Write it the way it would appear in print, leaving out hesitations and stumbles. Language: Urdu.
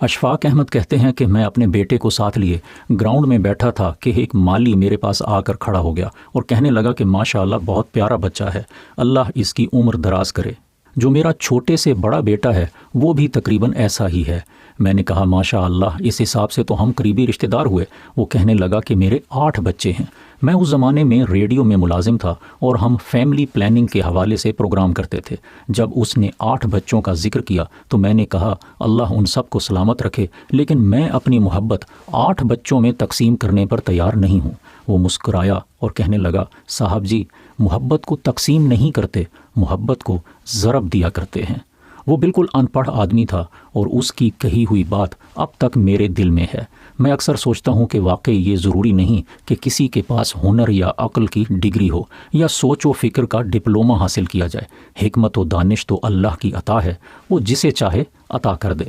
اشفاق احمد کہتے ہیں کہ میں اپنے بیٹے کو ساتھ لیے گراؤنڈ میں بیٹھا تھا کہ ایک مالی میرے پاس آ کر کھڑا ہو گیا اور کہنے لگا کہ ماشاءاللہ بہت پیارا بچہ ہے، اللہ اس کی عمر دراز کرے۔ جو میرا چھوٹے سے بڑا بیٹا ہے وہ بھی تقریباً ایسا ہی ہے۔ میں نے کہا ماشاء اللہ، اس حساب سے تو ہم قریبی رشتہ دار ہوئے۔ وہ کہنے لگا کہ میرے 8 بچے ہیں۔ میں اس زمانے میں ریڈیو میں ملازم تھا اور ہم فیملی پلاننگ کے حوالے سے پروگرام کرتے تھے۔ جب اس نے 8 بچوں کا ذکر کیا تو میں نے کہا اللہ ان سب کو سلامت رکھے، لیکن میں اپنی محبت 8 بچوں میں تقسیم کرنے پر تیار نہیں ہوں۔ وہ مسکرایا اور کہنے لگا صاحب جی، محبت کو تقسیم نہیں کرتے، محبت کو ضرب دیا کرتے ہیں۔ وہ بالکل ان پڑھ آدمی تھا اور اس کی کہی ہوئی بات اب تک میرے دل میں ہے۔ میں اکثر سوچتا ہوں کہ واقعی یہ ضروری نہیں کہ کسی کے پاس ہنر یا عقل کی ڈگری ہو یا سوچ و فکر کا ڈپلومہ حاصل کیا جائے۔ حکمت و دانش تو اللہ کی عطا ہے، وہ جسے چاہے عطا کر دے۔